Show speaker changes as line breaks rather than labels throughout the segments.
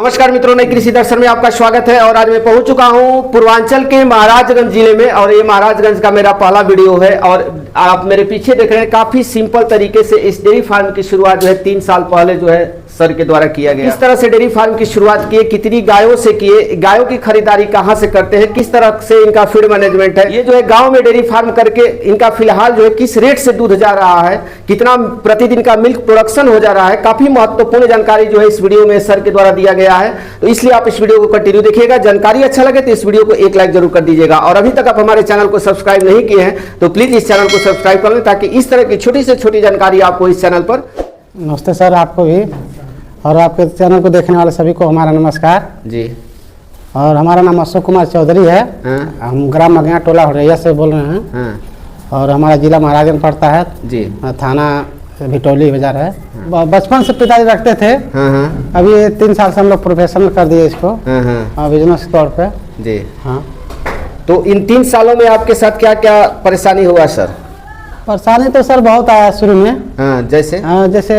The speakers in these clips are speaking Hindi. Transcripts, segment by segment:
नमस्कार मित्रों, नई कृषि दर्शन में आपका स्वागत है। और आज मैं पहुंच चुका हूं पूर्वांचल के महाराजगंज जिले में और ये महाराजगंज का मेरा पहला वीडियो है। और आप मेरे पीछे देख रहे हैं, काफी सिंपल तरीके से इस डेयरी फार्म की शुरुआत जो है 3 साल पहले जो है सर के द्वारा किया गया। किस तरह से डेयरी फार्म की शुरुआत किए, कितनी गायों से किए, गायों की खरीदारी कहां से करते हैं, किस तरह से इनका फीड मैनेजमेंट है, ये जो है गांव में डेयरी फार्म करके इनका फिलहाल जो है किस रेट से दूध जा रहा है, कितना प्रतिदिन का मिल्क प्रोडक्शन हो जा रहा है, काफी महत्वपूर्ण जानकारी जो है इस वीडियो में सर के द्वारा दिया गया है। तो इसलिए आप इस वीडियो को कंटिन्यू देखिएगा। जानकारी अच्छा लगे तो इस वीडियो को एक लाइक जरूर कर दीजिएगा। और अभी तक आप हमारे चैनल को सब्सक्राइब नहीं किए हैं तो प्लीज इस चैनल को सब्सक्राइब कर लें, ताकि इस तरह की छोटी से छोटी जानकारी आपको इस चैनल पर।
नमस्ते सर, आपको भी और आपके चैनल को देखने वाले सभी को हमारा नमस्कार जी। और हमारा नाम अशोक कुमार चौधरी है। हम ग्राम मगैया टोला हरैया से बोल रहे हैं। और हमारा जिला महाराजगंज पड़ता है जी। थाना भिटौली बाजार है। बचपन से पिताजी रखते थे। अभी 3 साल से हम लोग प्रोफेशनल कर दिए इसको बिजनेस तौर पे जी। हाँ, तो इन 3 सालों में आपके साथ क्या क्या परेशानी हुआ सर? परेशानी तो सर बहुत आया शुरू में। जैसे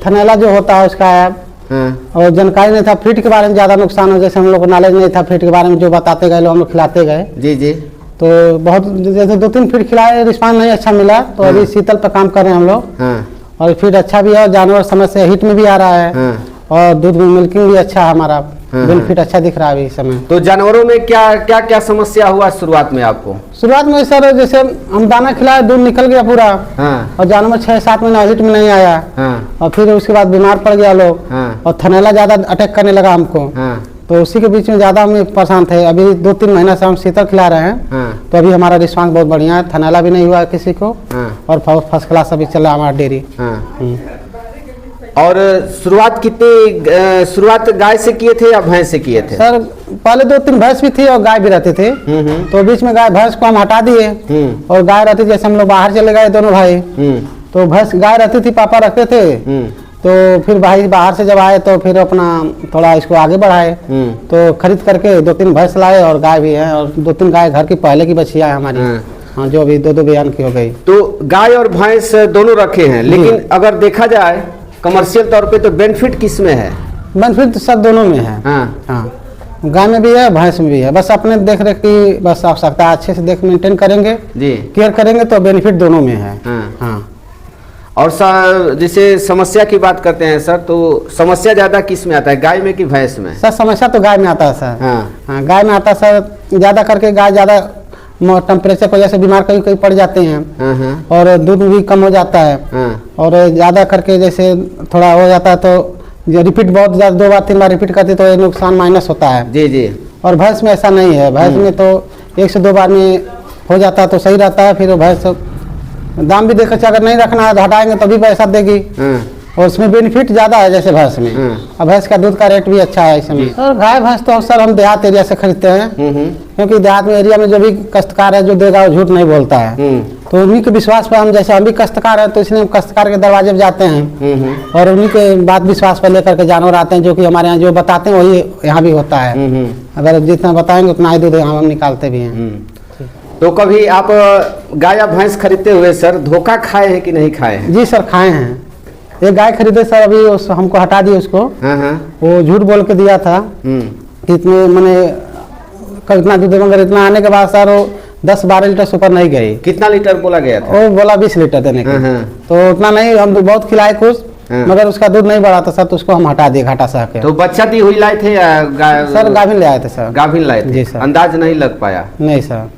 थनैला जो होता है उसका आया। और जानकारी नहीं था फीड के बारे में, ज्यादा नुकसान हो, जैसे हम लोग को नॉलेज नहीं था फीड के बारे में, जो बताते गए लोग हम लोग खिलाते गए जी जी। तो बहुत जैसे 2-3 फीड खिलाए, रिस्पांस नहीं अच्छा मिला, तो अभी शीतल पर काम कर रहे हैं हम लोग। और फीड अच्छा भी है, जानवर समय से हिट में भी आ रहा है और दूध में मिल्किंग भी अच्छा है हमारा, बेनिफिट अच्छा दिख रहा है अभी इस समय। तो जानवरों में क्या क्या क्या समस्या हुआ शुरुआत में आपको? शुरुआत में सर जैसे हम दाना खिलाए, दूध निकल गया पूरा और जानवर 6-7 महीना हिट में नहीं आया। और फिर उसके बाद बीमार पड़ गया लोग और थनैला ज्यादा अटैक करने लगा हमको। तो उसी के बीच में ज्यादा हम परेशान थे। अभी 2-3 महीना से हम शीतल खिला रहे हैं, तो अभी हमारा रिस्पांस बहुत बढ़िया है। थनैला भी नहीं हुआ किसी को और फर्स्ट क्लास अभी चल रहा हमारा डेयरी। और शुरुआत गाय से किए थे या भैंस से किए थे? सर पहले 2-3 भैंस भी थी और गाय भी रहते थे। तो बीच में गाय भैंस को हम हटा दिए और गाय रहती, जैसे हम लोग बाहर चले गए दोनों भाई, तो भैंस गाय रहती थी, पापा रखते थे। तो फिर भाई बाहर से जब आए तो फिर अपना थोड़ा इसको आगे बढ़ाए, तो खरीद करके 2-3 भैंस लाए और गाय भी है। और 2-3 गाय घर की पहले की बछिया है हमारी। हाँ, जो अभी 2-2 बयान की हो गई। तो गाय और भैंस दोनों रखे हैं, लेकिन अगर देखा जाए कमर्शियल तौर पे तो बेनिफिट किस में है? बेनिफिट सब दोनों में है। हाँ, गाय में भी है, भैंस में भी है। बस अपने देख रेख की बस आवश्यकता, अच्छे से देख मेंटेन करेंगे जी, केयर करेंगे तो बेनिफिट दोनों में है। हाँ। और सर जैसे समस्या की बात करते हैं सर, तो समस्या ज्यादा किस में आता है, गाय में कि भैंस में? सर समस्या तो गाय में आता है सर। हाँ, गाय में आता है सर। ज्यादा करके गाय ज्यादा टेम्परेचर की वजह से बीमार कहीं पड़ जाते हैं और दूध भी कम हो जाता है। और ज्यादा करके जैसे थोड़ा हो जाता है तो रिपीट बहुत ज्यादा 2 बार 3 बार रिपीट करते तो नुकसान माइनस होता है जी जी। और भैंस में ऐसा नहीं है। भैंस में तो 1 से 2 बार में हो जाता है तो सही रहता है। फिर भैंस दाम भी देखकर अगर नहीं रखना है तो हटाएंगे तभी पैसा देगी। और उसमें बेनिफिट ज्यादा है जैसे भैंस में। और भैंस का दूध का रेट भी अच्छा है इसमें। और गाय भैंस तो सर हम देहात एरिया से खरीदते हैं, क्योंकि देहात में एरिया में जो भी काश्तकार है जो देगा वो झूठ नहीं बोलता है। तो उन्हीं के विश्वास पर हम, जैसे हम भी काश्तकार है तो इसलिए हम काश्तकार के दरवाजे पे जाते हैं और उन्हीं के बात विश्वास पर लेकर के जानवर आते हैं। जो कि हमारे यहाँ जो बताते हैं वही यहाँ भी होता है। अगर जितना बताएंगे उतना ही दूध हम निकालते भी हैं। तो कभी आप गाय या भैंस खरीदते हुए सर धोखा खाए हैं कि नहीं खाए हैं? जी सर, खाए हैं। एक गाय खरीदे सर, अभी हमको हटा दिए उसको। वो झूठ बोल के दिया था कि इतने मैंने इतना दूध, मगर इतना आने के बाद सर वो 10-12 लीटर से ऊपर नहीं गई। कितना लीटर बोला गया था? वो बोला 20 लीटर देने का। तो उतना नहीं, हम तो बहुत खिलाए कुछ, मगर उसका दूध नहीं बढ़ा था सर, तो उसको हम हटा दिए घाटा सह के। तो बच्चा दी हुई लाए थे या सर गाभिन ले आए थे सर? गाभिन लाए थे जी सर। अंदाज नहीं लग पाया? नहीं सर।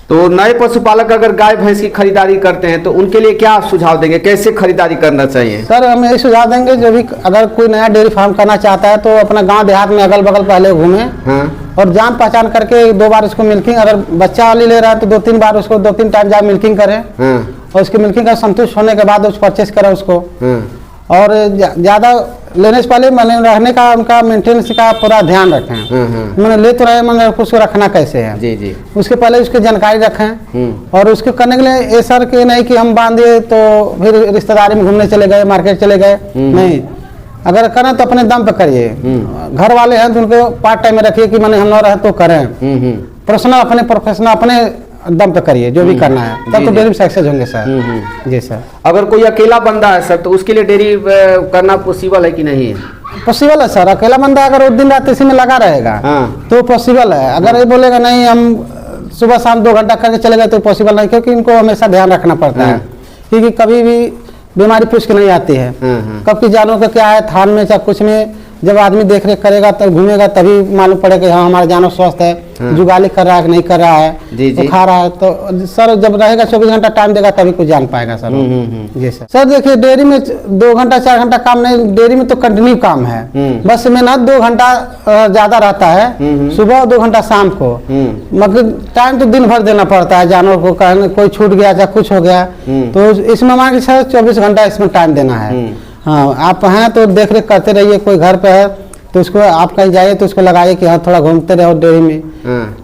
तो नए पशुपालक अगर गाय भैंस की खरीदारी करते हैं तो उनके लिए क्या सुझाव देंगे, कैसे खरीदारी करना चाहिए? सर हम यही सुझाव देंगे, जो भी अगर कोई नया डेयरी फार्म करना चाहता है तो अपना गांव देहात में अगल बगल पहले घूमे और जान पहचान करके 2 बार उसको मिल्किंग, अगर बच्चा वाली ले रहा है तो 2-3 बार उसको 2-3 टाइम जाए मिल्किंग करें और उसकी मिल्किंग का संतुष्ट होने के बाद उसको परचेस करें उसको। और ज्यादा लेने से पहले मैंने रहने का उनका मेंटेनेंस का पूरा ध्यान रखें। मैंने ले तो रहे मगर उसको रखना कैसे है जी जी, उसके पहले उसकी जानकारी रखें। और उसको करने के लिए ये सर के नहीं कि हम बांध दिए तो फिर रिश्तेदारी में घूमने चले गए, मार्केट चले गए, नहीं। अगर करें तो अपने दम पे करिए। घर वाले हैं तो उनको पार्ट टाइम में रखिए कि मैंने हम न रहे तो करें। पर्सनल अपने प्रोफेशनल अपने दम पे करिए जो भी करना है, तब तो डेयरी में सक्सेस होंगे सर। जी सर।
अगर कोई अकेला बंदा है सर तो उसके लिए डेयरी करना पॉसिबल है कि नहीं है?
पॉसिबल है सर, अकेला बंदा अगर वो दिन रात इसी में लगा रहेगा तो पॉसिबल है। अगर ये बोलेगा नहीं हम सुबह शाम 2 घंटा करके चले गए तो पॉसिबल नहीं, क्योंकि इनको हमेशा ध्यान रखना पड़ता है, क्योंकि कभी भी बीमारी पूछ के नहीं आती है। कब की जानवर का क्या है, थान में चाहे कुछ में, जब आदमी देख रेख करेगा तब घूमेगा तभी मालूम पड़ेगा हाँ हमारा जानवर स्वस्थ है, जुगाली कर रहा है कि नहीं कर रहा है, तो खा रहा है। तो सर जब रहेगा 24 घंटा टाइम देगा तभी कुछ जान पाएगा सर। जी सर। सर देखिए डेयरी में 2 घंटा 4 घंटा काम नहीं, डेयरी में तो कंटिन्यू काम है, बस मेहनत 2 घंटा ज्यादा रहता है, सुबह 2 घंटा शाम को, मतलब टाइम तो दिन भर देना पड़ता है जानवर को, कोई छूट गया चाहे कुछ हो गया तो इसमें मान के सर 24 घंटा इसमें टाइम देना है। हाँ आप हैं तो देख रेख करते रहिए, कोई घर पे है तो उसको आप कहीं जाइए तो उसको लगाइए कि हाँ थोड़ा घूमते रहो डेयरी में,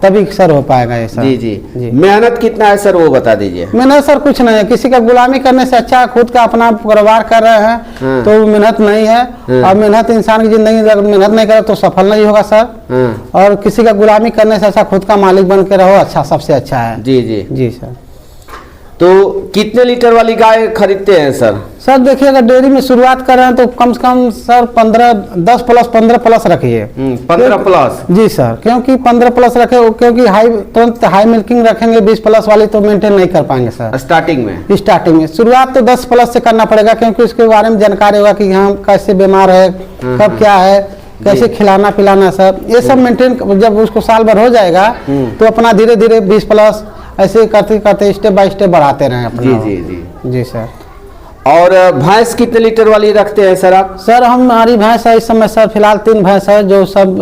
तभी सर हो पाएगा ये सर।
जी। मेहनत कितना है सर वो बता दीजिए।
मेहनत सर कुछ नहीं है, किसी का गुलामी करने से अच्छा खुद का अपना कारोबार कर रहे हैं तो मेहनत नहीं है। और मेहनत इंसान की जिंदगी में अगर मेहनत नहीं करे तो सफल नहीं होगा सर। और किसी का गुलामी करने से अच्छा खुद का मालिक बन के रहो, अच्छा सबसे अच्छा है। जी सर।
तो कितने लीटर वाली गाय खरीदते हैं सर?
सर देखिए अगर डेयरी में शुरुआत कर रहे हैं तो कम से कम सर 10 प्लस 15 प्लस रखिए।
15 प्लस?
जी सर, क्योंकि 15 प्लस रखे, क्योंकि तुरंत हाई मिल्किंग रखेंगे 20 प्लस वाली तो मेंटेन नहीं कर पाएंगे सर
स्टार्टिंग में। शुरुआत
तो 10 प्लस से करना पड़ेगा, क्योंकि उसके बारे में जानकारी होगा कि हाँ कैसे बीमार है, कब क्या है, कैसे खिलाना पिलाना सर, ये सब मेंटेन जब उसको साल भर हो जाएगा तो अपना धीरे धीरे 20 प्लस ऐसे करते करते स्टेप बाय स्टेप बढ़ाते रहे अपना। जी सर।
और भैंस कितने लीटर वाली रखते हैं सर आप?
सर हमारी भैंस है इस समय सर फिलहाल 3 भैंस है जो सब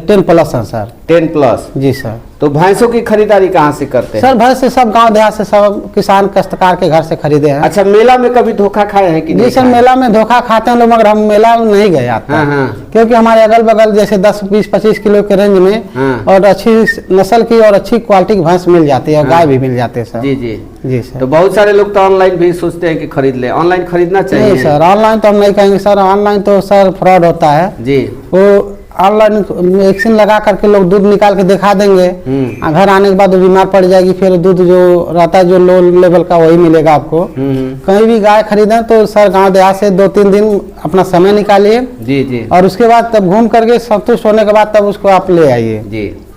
10 प्लस है सर।
10 प्लस?
जी सर।
तो भैंसों की खरीदारी कहाँ से करते हैं?
सर भैंस से सब गांव देहात से सब किसान काश्तकार के घर से खरीदे हैं।
अच्छा, मेला में कभी धोखा खाए हैं कि नहीं?
जी सर, मेला में धोखा खाते हैं लोग, मगर हम मेला में नहीं गए आते क्योंकि हमारे अगल बगल जैसे 10, 20, 25 किलो के रेंज में और अच्छी नस्ल की और अच्छी क्वालिटी की भैंस मिल जाती है, गाय भी मिल जाते हैं सर। जी सर।
तो बहुत सारे लोग तो ऑनलाइन भी सोचते हैं कि खरीद ले, ऑनलाइन खरीदना चाहिए?
नहीं सर, ऑनलाइन तो हम नहीं कहेंगे सर, ऑनलाइन तो सर फ्रॉड होता है जी। वो ऑनलाइन वैक्सीन लगा करके लोग दूध निकाल के दिखा देंगे, घर आने के बाद वो बीमार पड़ जाएगी, फिर दूध जो रहता है जो लो लेवल का वही मिलेगा आपको। कहीं भी गाय खरीदें तो सर गांव देहात से 2-3 दिन अपना समय निकालिए जी, और उसके बाद तब घूम करके संतुष्ट होने के बाद तब उसको आप ले आइए।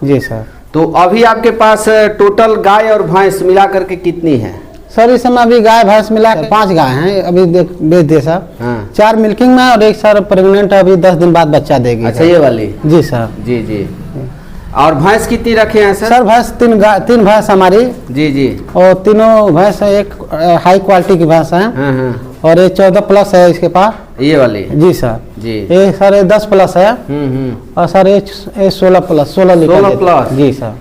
जी सर। तो
अभी आपके पास टोटल गाय और भैंस मिला करके कितनी है?
सर इस समय अभी गाय भैंस मिला के 5 गाय हैं, अभी बेच दिए सर। 4 मिल्किंग में और एक सर प्रेग्नेंट है, अभी 10 दिन बाद बच्चा देगी।
अच्छा, ये वाली?
जी सर।
जी। और भैंस कितनी रखे हैं सर?
सर भैंस 3 भैंस हमारी जी। और तीनों भैंस एक हाई क्वालिटी की भैंस है और ये 14 प्लस है इसके पास।
ये वाली? जी
सर जी। ये सर 10 प्लस है और सर ये 16 प्लस 16 लीटर। जी सर।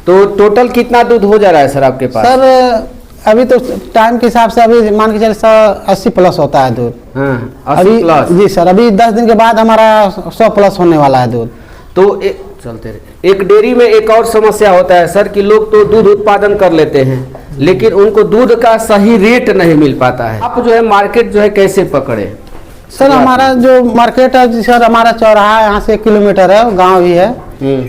तो
टोटल कितना दूध हो जा रहा है सर आपके पास?
सर अभी तो टाइम के हिसाब से अभी मान के चलिए सर 80 प्लस होता है दूध।
80 प्लस?
जी सर। अभी 10 दिन के बाद हमारा 100 प्लस होने वाला है दूध।
तो चलते रहे। एक डेयरी में एक और समस्या होता है सर कि लोग तो दूध उत्पादन कर लेते हैं लेकिन उनको दूध का सही रेट नहीं मिल पाता है। आप जो है मार्केट जो है कैसे पकड़े?
सर हमारा जो मार्केट है सर, हमारा चौराहा यहाँ से 1 किलोमीटर है, गांव भी है,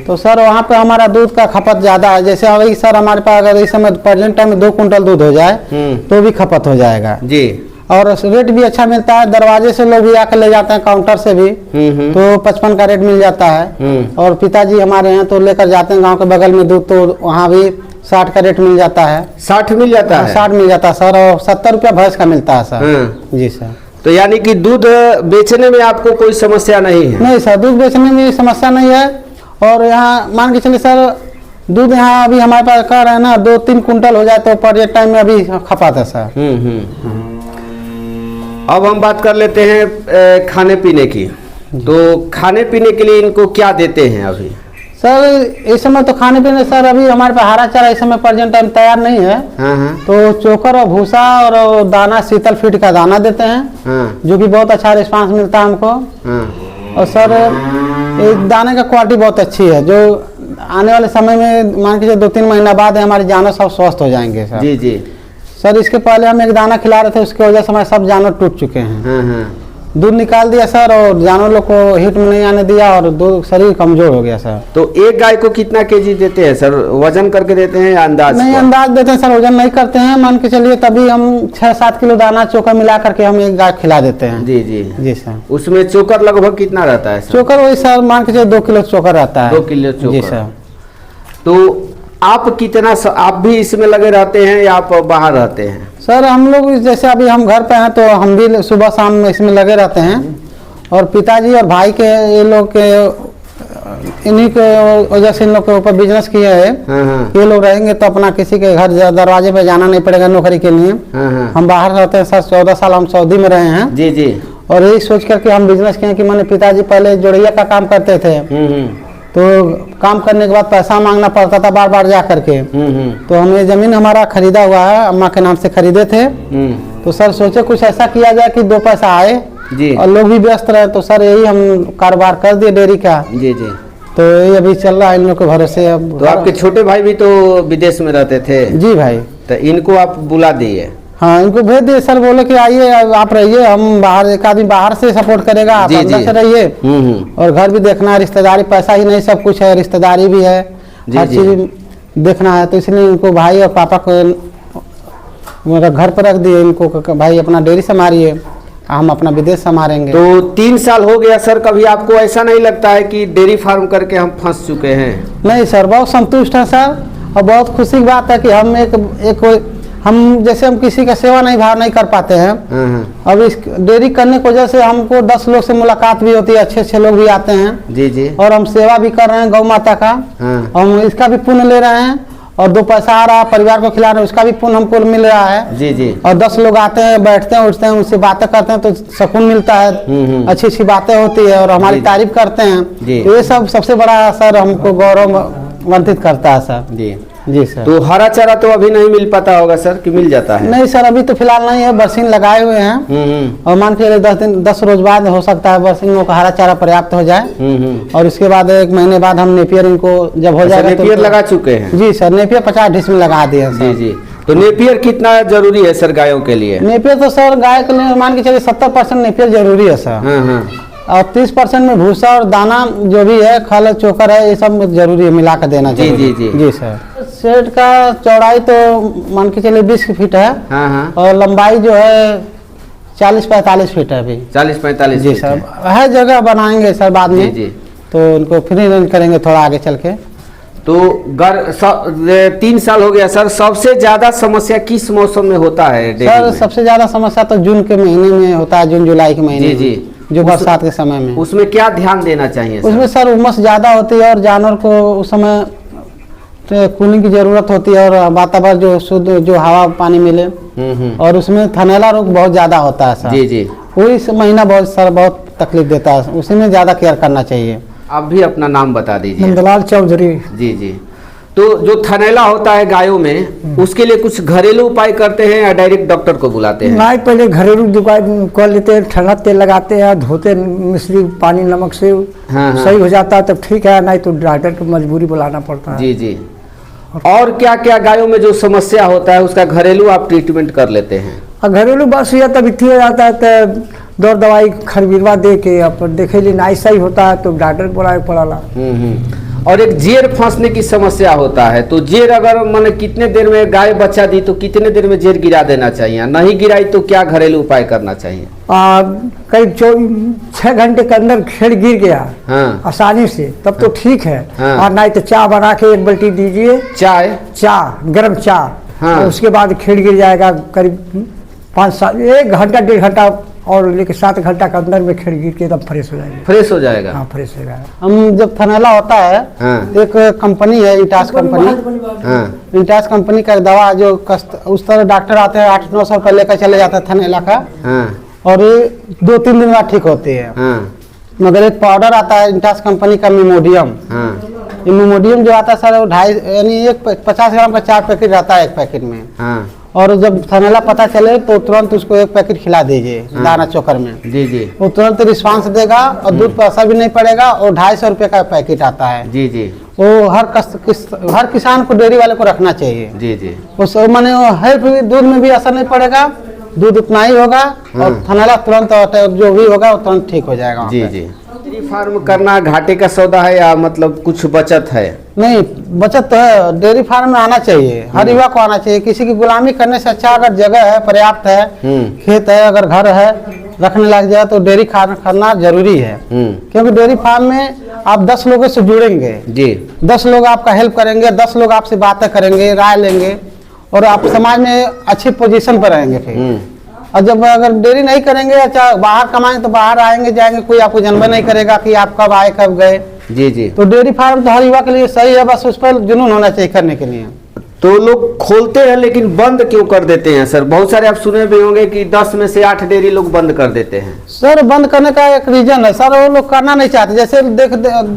तो सर वहाँ पे हमारा दूध का खपत ज्यादा है। जैसे अभी सर हमारे पास अगर इस समय प्रेजेंट टाइम में 2 कुंटल दूध हो जाए तो भी खपत हो जाएगा जी। और रेट भी अच्छा मिलता है, दरवाजे से लोग भी आकर ले जाते हैं, काउंटर से भी तो 55 का रेट मिल जाता है। और पिताजी हमारे हैं तो लेकर जाते हैं गाँव के बगल में दूध, तो वहाँ भी 60 का रेट मिल जाता है।
60 मिल जाता है?
60 मिल जाता है सर, और 70 रुपया भैंस का मिलता है सर। जी सर।
तो यानी कि दूध बेचने में आपको कोई समस्या नहीं है?
नहीं सर, दूध बेचने में समस्या नहीं है। और यहाँ मान के चलिए सर दूध यहाँ अभी हमारे पास कर रहे हैं ना 2-3 कुंटल हो जाए तो पर टाइम में अभी खपत है सर।
अब हम बात कर लेते हैं खाने पीने की। तो खाने पीने के लिए इनको क्या देते हैं अभी?
सर इस समय तो खाने पीने सर अभी हमारे पास हरा चारा इस समय प्रेजेंट टाइम तैयार नहीं है। तो चोकर और भूसा और दाना शीतल फीड का दाना देते हैं जो कि बहुत अच्छा रिस्पांस मिलता है हमको। और सर इस दाने का क्वालिटी बहुत अच्छी है, जो आने वाले समय में मान के 2-3 महीना बाद हमारे जानवर सब स्वस्थ हो जाएंगे सर। जी। सर इसके पहले हम एक दाना खिला रहे थे, उसकी वजह से हमारे सब जानवर टूट चुके हैं। दूध निकाल दिया सर, और जानवर लोग को हिट में नहीं आने दिया, और दूध शरीर कमजोर हो गया सर।
तो एक गाय को कितना केजी देते हैं सर? वजन करके देते हैं या अंदाज?
नहीं, अंदाज देते हैं सर, वजन नहीं करते हैं। मान के चलिए तभी हम 6-7 किलो दाना चोकर मिला करके हम एक गाय खिला देते हैं।
जी जी
जी सर।
उसमें चोकर लगभग कितना रहता है सर?
चोकर वही सर मान के चलिए 2 किलो चोकर रहता है।
2 किलो चोकर।
जी सर।
तो आप कितना आप भी इसमें लगे रहते हैं या आप बाहर रहते हैं?
सर हम लोग जैसे अभी हम घर पे हैं तो हम भी सुबह शाम इसमें लगे रहते हैं, और पिताजी और भाई के ये लोग के इन्हीं के वजह से इन लोग के ऊपर बिजनेस किया है। ये लोग रहेंगे तो अपना किसी के घर दरवाजे पे जाना नहीं पड़ेगा नौकरी के लिए। हम बाहर रहते हैं सर, 14 साल हम सऊदी में रहे हैं।
जी जी।
और यही सोच करके हम बिजनेस किए कि मैंने पिताजी पहले जोड़िया का काम करते थे, तो काम करने के बाद पैसा मांगना पड़ता था बार बार जा करके। तो हमें जमीन हमारा खरीदा हुआ है, अम्मा के नाम से खरीदे थे। तो सर सोचे कुछ ऐसा किया जाए कि 2 पैसा आए जी, और लोग भी व्यस्त रहे, तो सर यही हम कारोबार कर दिए डेयरी का। जी जी। तो ये अभी चल रहा है इन लोग के भरोसे। अब
तो आपके छोटे भाई भी तो विदेश में रहते थे? जी
भाई।
तो इनको आप बुला दिए?
हाँ, इनको भेज दिए सर, बोले कि आइए आप रहिए, हम बाहर एक आदमी बाहर से सपोर्ट करेगा, आप अंदर से रहिए। और घर भी देखना है, रिश्तेदारी, पैसा ही नहीं सब कुछ है, रिश्तेदारी भी है, हर चीज देखना है। तो इसलिए इनको भाई और पापा को मेरा घर पर रख दिए। इनको भाई अपना डेयरी संभालिए, हम अपना विदेश संभालेंगे।
तो 3 साल हो गया सर, कभी आपको ऐसा नहीं लगता है कि डेयरी फार्म करके हम फंस चुके हैं?
नहीं सर, बहुत संतुष्ट है सर, और बहुत खुशी की बात है कि हम हम जैसे हम किसी का सेवा नहीं कर पाते हैं, अब इस डेयरी करने की वजह से हमको 10 लोग से मुलाकात भी होती है, अच्छे लोग भी आते हैं। जी जी। और हम सेवा भी कर रहे हैं गौ माता का, हम इसका भी पुण्य ले रहे हैं, और 2 पैसा आ रहा है परिवार को खिला रहे हैं, उसका भी पुण्य हमको मिल रहा है। जी जी। और 10 लोग आते हैं, बैठते हैं, उठते हैं, उनसे बातें करते हैं तो सुकून मिलता है, अच्छी बातें होती है, और हमारी तारीफ करते हैं। ये सब सबसे बड़ा सर हमको गौरवान्वित करता है सर। जी जी सर।
तो हरा चारा तो अभी नहीं मिल पाता होगा सर, कि मिल जाता है?
नहीं सर, अभी तो फिलहाल नहीं है, बरसीन लगाए हुए हैं, और मान के 10 रोज बाद हो सकता है बरसीन को हरा चारा पर्याप्त हो जाए। और उसके बाद 1 महीने बाद हम नेपियर इनको जब हो जाएगा।
नेपियर लगा चुके हैं?
जी सर, नेपियर 50 डिसमिल लगा दिए।
जी जी। तो नेपियर कितना जरूरी है सर गायों के लिए?
नेपियर तो सर गाय के लिए मान के चलिए 70% नेपियर जरूरी है सर, और 30% में भूसा और दाना जो भी है, खल चोकर है, ये सब जरूरी है, मिला कर देना चाहिए। जी जी जी सर। शेड का चौड़ाई तो मान के चलिए 20 फीट है, और लंबाई जो है 40-45 फीट है अभी।
40-45
जी सर। है जगह बनाएंगे सर बाद में। जी। तो उनको फिर रेंज करेंगे थोड़ा आगे चल के।
तो 3 साल हो गया सर, सबसे ज्यादा समस्या किस मौसम में होता है?
सर सबसे ज्यादा समस्या तो जून के महीने में होता है, जून-जुलाई के महीने। जी जी। जो बरसात के समय में।
उसमें क्या ध्यान देना चाहिए सर?
उसमें सर उमस ज्यादा होती है, और जानवर को उस समय कूलिंग की जरूरत होती है, और वातावरण जो शुद्ध जो हवा पानी मिले। और उसमें थनैला रोग बहुत ज्यादा होता है सर। जी जी। वही महीना बहुत तकलीफ देता है, उसी में ज्यादा केयर करना चाहिए।
आप भी अपना नाम बता दीजिए।
नंदलाल चौधरी।
जी जी। तो जो थनैला होता है गायों में, उसके लिए कुछ घरेलू उपाय करते हैं या डायरेक्ट डॉक्टर को बुलाते हैं?
नहीं, पहले घरेलू उपाय कर लेते हैं, ठंडा तेल लगाते हैं, धोते मिश्री पानी नमक से। सही हो जाता है तब ठीक है, नहीं तो डॉक्टर को मजबूरी बुलाना पड़ता है।
जी जी। और क्या क्या गायों में जो समस्या होता है उसका घरेलू आप ट्रीटमेंट कर लेते हैं?
घरेलू बस ये तब इतनी हो जाता है तो दौड़ दवाई खरबीरवा दे के अब देखे ली नहीं सही होता है तो डॉक्टर बुलाए पड़ाला।
और एक जेर फंसने की समस्या होता है, तो जेर अगर मैंने कितने देर में गाय बच्चा दी तो कितने देर में जेर गिरा देना चाहिए? नहीं गिराई तो क्या घरेलू उपाय करना चाहिए?
करीब 6 घंटे के अंदर खेड़ गिर गया आसानी से तब तो ठीक है। और नहीं तो चाय बना के 1 बाल्टी दीजिए, चाय गरम चाय, उसके बाद खेड़ गिर जाएगा। करीब 1 घंटा 1.5 घंटा और लेके 7 घंटा के अंदर में खेड़ गिर के एकदम फ्रेश हो जाएगा।
फ्रेश हो जाएगा?
हाँ, फ्रेश हो जाएगा। हम जब थनैला होता है, एक कंपनी है इंटास कंपनी, इंटास कंपनी का दवा जो उस तरह डॉक्टर आते हैं 800-900 रुपये लेकर चले जाते हैं थनैला का, और ये 2-3 दिन बाद ठीक होती है। मगर एक पाउडर आता है इंटास कंपनी का मिमोडियम, मिमोडियम जो आता है सर वो 2.5 यानी 50 ग्राम का 4 पैकेट रहता है 1 पैकेट में। और जब थनैला पता चले तो तुरंत उसको 1 पैकेट खिला दीजिए दाना चोकर में। जी जी। वो तुरंत रिस्पांस देगा, और दूध पर असर भी नहीं पड़ेगा, और 250 रुपये का पैकेट आता है। जी जी। वो हर किसान को डेयरी वाले को रखना चाहिए। जी जी। उस माने हेल्थ दूध में भी असर नहीं पड़ेगा, दूध उतना ही होगा और थनैला तुरंत जो भी होगा वो तुरंत ठीक हो जाएगा वहाँ
जी
पे।
जी। डेयरी फार्म करना घाटे का सौदा है या मतलब कुछ बचत है?
नहीं, बचत तो है। डेयरी फार्म में आना चाहिए, हर युवा को आना चाहिए। किसी की गुलामी करने से अच्छा अगर जगह है, पर्याप्त है, खेत है, अगर घर है, रखने लग जाए तो डेयरी फार्म करना जरूरी है। क्योंकि डेयरी फार्म में आप 10 लोगों से जुड़ेंगे
जी,
10 लोग आपका हेल्प करेंगे, 10 लोग आपसे बातें करेंगे, राय लेंगे और आप समाज में अच्छी पोजीशन पर रहेंगे फिर। और जब अगर डेयरी नहीं करेंगे, अच्छा बाहर कमाएंगे तो बाहर आएंगे जाएंगे, कोई आपको जानवर नहीं करेगा कि आप कब आए कब गए।
जी जी।
तो डेयरी फार्म तो हर युवा के लिए सही है, बस उस पर जुनून होना चाहिए करने के लिए।
तो लोग खोलते हैं लेकिन बंद क्यों कर देते हैं सर? बहुत सारे आप सुने भी होंगे कि 10 में से 8 डेयरी लोग बंद कर देते हैं।
सर बंद करने का एक रीजन है सर, वो लोग करना नहीं चाहते। जैसे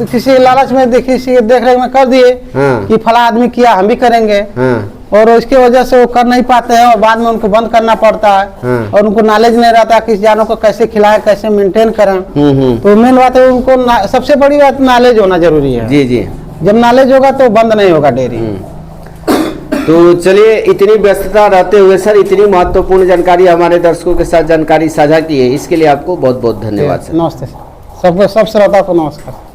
किसी लालच में किसी देख रेख में कर दिए कि फला आदमी किया हम भी करेंगे, और इसके वजह से वो कर नहीं पाते हैं और बाद में उनको बंद करना पड़ता है। और उनको नॉलेज नहीं रहता कि जानवर को कैसे खिलाएं, कैसे मेंटेन करें। तो मेन बात है उनको सबसे बड़ी बात नॉलेज होना जरूरी है।
जी जी।
जब नॉलेज होगा तो बंद नहीं होगा डेयरी।
तो चलिए, इतनी व्यस्तता रहते हुए सर इतनी महत्वपूर्ण जानकारी हमारे दर्शकों के साथ जानकारी साझा की है, इसके लिए आपको बहुत बहुत धन्यवाद सर।
नमस्ते सर, सब श्रोता को नमस्कार।